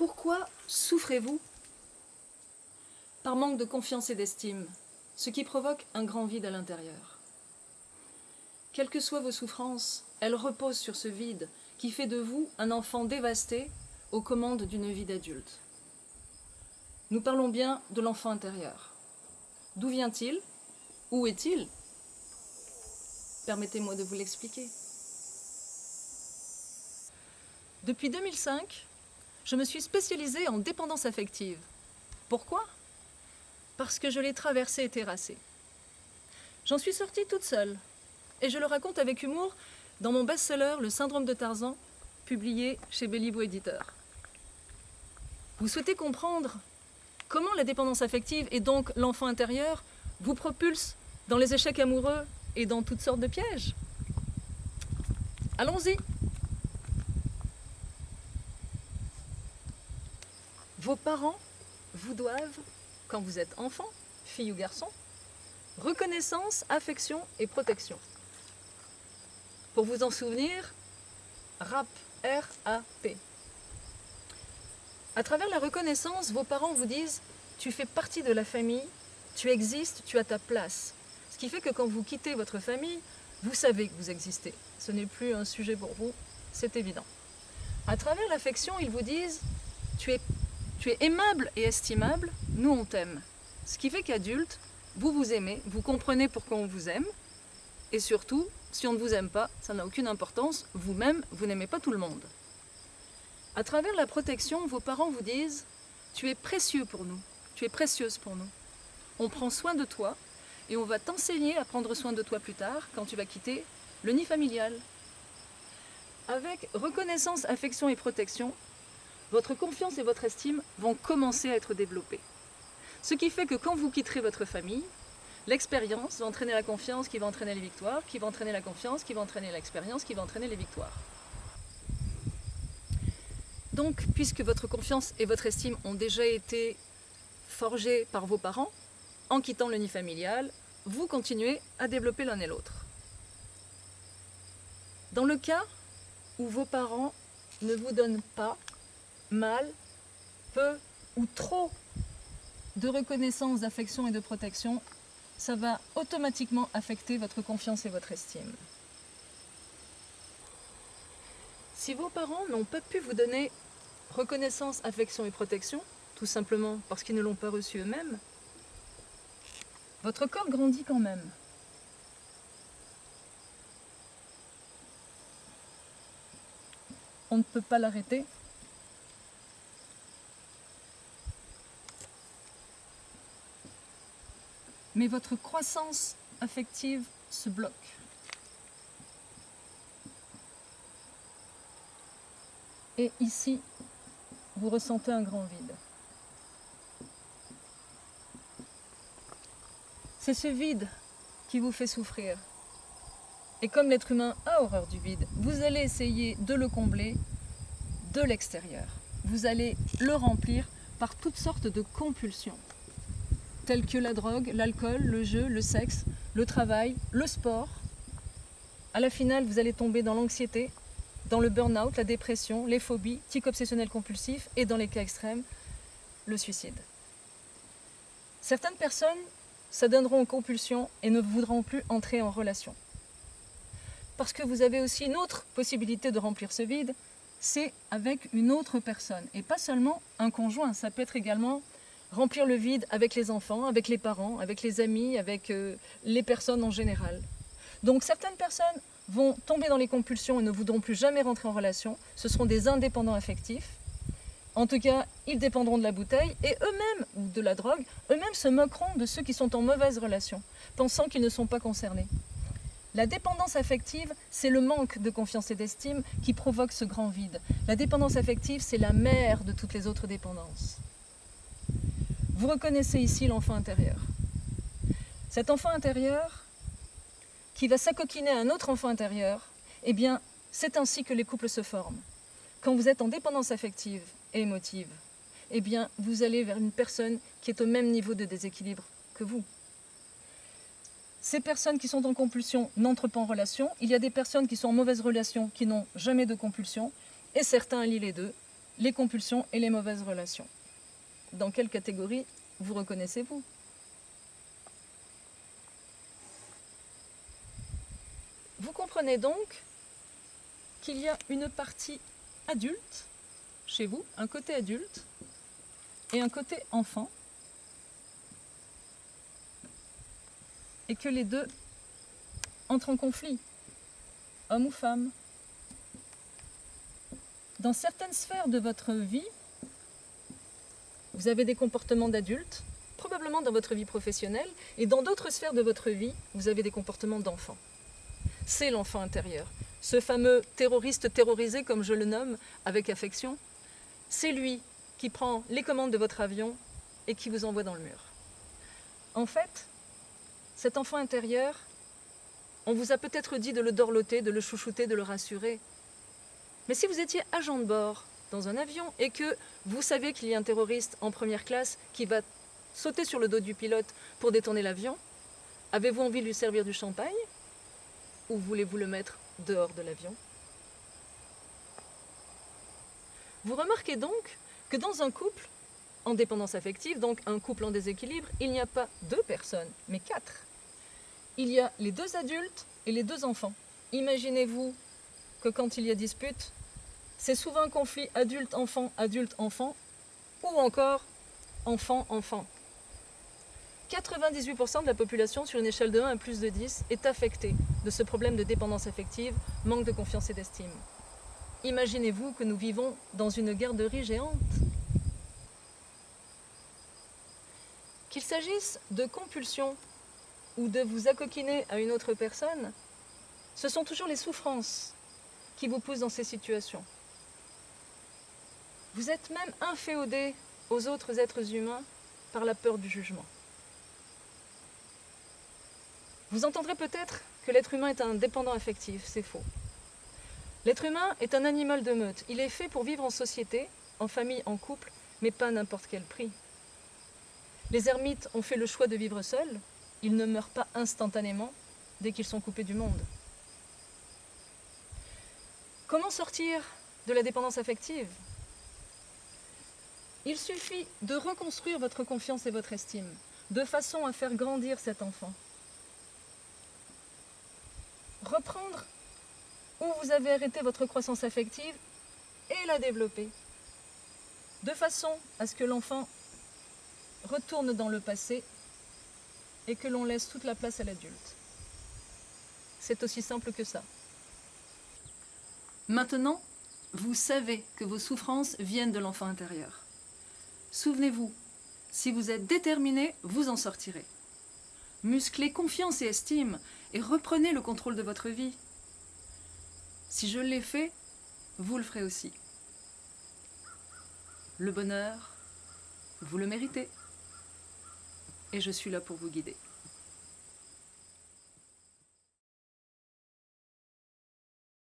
Pourquoi souffrez-vous? Par manque de confiance et d'estime, ce qui provoque un grand vide à l'intérieur. Quelles que soient vos souffrances, elles reposent sur ce vide qui fait de vous un enfant dévasté aux commandes d'une vie d'adulte. Nous parlons bien de l'enfant intérieur. D'où vient-il? Où est-il? Permettez-moi de vous l'expliquer. Depuis 2005, je me suis spécialisée en dépendance affective. Pourquoi? Parce que je l'ai traversée et terrassée. J'en suis sortie toute seule, et je le raconte avec humour dans mon best-seller Le syndrome de Tarzan, publié chez Béliveau Éditeur. Vous souhaitez comprendre comment la dépendance affective et donc l'enfant intérieur vous propulse dans les échecs amoureux et dans toutes sortes de pièges? Allons-y! Vos parents vous doivent, quand vous êtes enfant, fille ou garçon, reconnaissance, affection et protection. Pour vous en souvenir, RAP, R-A-P. À travers la reconnaissance, vos parents vous disent « tu fais partie de la famille, tu existes, tu as ta place ». Ce qui fait que quand vous quittez votre famille, vous savez que vous existez. Ce n'est plus un sujet pour vous, c'est évident. À travers l'affection, ils vous disent « tu es aimable et estimable, nous on t'aime ». Ce qui fait qu'adulte, vous vous aimez, vous comprenez pourquoi on vous aime, et surtout, si on ne vous aime pas, ça n'a aucune importance, vous-même, vous n'aimez pas tout le monde. À travers la protection, vos parents vous disent « tu es précieux pour nous, tu es précieuse pour nous. On prend soin de toi et on va t'enseigner à prendre soin de toi plus tard quand tu vas quitter le nid familial ». Avec reconnaissance, affection et protection, votre confiance et votre estime vont commencer à être développées. Ce qui fait que quand vous quitterez votre famille, l'expérience va entraîner la confiance qui va entraîner les victoires, qui va entraîner la confiance, qui va entraîner l'expérience, qui va entraîner les victoires. Donc, puisque votre confiance et votre estime ont déjà été forgées par vos parents, en quittant le nid familial, vous continuez à développer l'un et l'autre. Dans le cas où vos parents ne vous donnent pas, mal, peu ou trop de reconnaissance, d'affection et de protection, ça va automatiquement affecter votre confiance et votre estime. Si vos parents n'ont pas pu vous donner reconnaissance, affection et protection, tout simplement parce qu'ils ne l'ont pas reçu eux-mêmes, votre corps grandit quand même. On ne peut pas l'arrêter. Mais votre croissance affective se bloque. Et ici, vous ressentez un grand vide. C'est ce vide qui vous fait souffrir. Et comme l'être humain a horreur du vide, vous allez essayer de le combler de l'extérieur. Vous allez le remplir par toutes sortes de compulsions, telles que la drogue, l'alcool, le jeu, le sexe, le travail, le sport. À la finale, vous allez tomber dans l'anxiété, dans le burn-out, la dépression, les phobies, tics obsessionnels compulsifs et dans les cas extrêmes, le suicide. Certaines personnes s'adonneront aux compulsions et ne voudront plus entrer en relation. Parce que vous avez aussi une autre possibilité de remplir ce vide, c'est avec une autre personne. Et pas seulement un conjoint, ça peut être également remplir le vide avec les enfants, avec les parents, avec les amis, avec les personnes en général. Donc certaines personnes vont tomber dans les compulsions et ne voudront plus jamais rentrer en relation. Ce seront des indépendants affectifs. En tout cas, ils dépendront de la bouteille et eux-mêmes, ou de la drogue, eux-mêmes se moqueront de ceux qui sont en mauvaise relation, pensant qu'ils ne sont pas concernés. La dépendance affective, c'est le manque de confiance et d'estime qui provoque ce grand vide. La dépendance affective, c'est la mère de toutes les autres dépendances. Vous reconnaissez ici l'enfant intérieur. Cet enfant intérieur qui va s'acoquiner à un autre enfant intérieur, eh bien, c'est ainsi que les couples se forment. Quand vous êtes en dépendance affective et émotive, eh bien, vous allez vers une personne qui est au même niveau de déséquilibre que vous. Ces personnes qui sont en compulsion n'entrent pas en relation. Il y a des personnes qui sont en mauvaise relation, qui n'ont jamais de compulsion, et certains allient les deux les compulsions et les mauvaises relations. Dans quelle catégorie vous reconnaissez-vous? Vous comprenez donc qu'il y a une partie adulte chez vous, un côté adulte et un côté enfant, et que les deux entrent en conflit, homme ou femme. Dans certaines sphères de votre vie, vous avez des comportements d'adulte, probablement dans votre vie professionnelle, et dans d'autres sphères de votre vie, vous avez des comportements d'enfant. C'est l'enfant intérieur. Ce fameux terroriste terrorisé, comme je le nomme, avec affection, c'est lui qui prend les commandes de votre avion et qui vous envoie dans le mur. En fait, cet enfant intérieur, on vous a peut-être dit de le dorloter, de le chouchouter, de le rassurer. Mais si vous étiez agent de bord dans un avion et que vous savez qu'il y a un terroriste en première classe qui va sauter sur le dos du pilote pour détourner l'avion, avez-vous envie de lui servir du champagne ou voulez-vous le mettre dehors de l'avion? Vous remarquez donc que dans un couple en dépendance affective, donc un couple en déséquilibre, il n'y a pas 2 personnes, mais 4. Il y a les 2 adultes et les 2 enfants. Imaginez-vous que quand il y a dispute, c'est souvent un conflit adulte-enfant, adulte-enfant, ou encore enfant-enfant. 98% de la population sur une échelle de 1 à plus de 10 est affectée de ce problème de dépendance affective, manque de confiance et d'estime. Imaginez-vous que nous vivons dans une garderie géante. Qu'il s'agisse de compulsion ou de vous accoquiner à une autre personne, ce sont toujours les souffrances qui vous poussent dans ces situations. Vous êtes même inféodé aux autres êtres humains par la peur du jugement. Vous entendrez peut-être que l'être humain est un dépendant affectif, c'est faux. L'être humain est un animal de meute. Il est fait pour vivre en société, en famille, en couple, mais pas à n'importe quel prix. Les ermites ont fait le choix de vivre seuls. Ils ne meurent pas instantanément dès qu'ils sont coupés du monde. Comment sortir de la dépendance affective? Il suffit de reconstruire votre confiance et votre estime, de façon à faire grandir cet enfant. Reprendre où vous avez arrêté votre croissance affective et la développer, de façon à ce que l'enfant retourne dans le passé et que l'on laisse toute la place à l'adulte. C'est aussi simple que ça. Maintenant, vous savez que vos souffrances viennent de l'enfant intérieur. Souvenez-vous, si vous êtes déterminé, vous en sortirez. Musclez confiance et estime et reprenez le contrôle de votre vie. Si je l'ai fait, vous le ferez aussi. Le bonheur, vous le méritez. Et je suis là pour vous guider.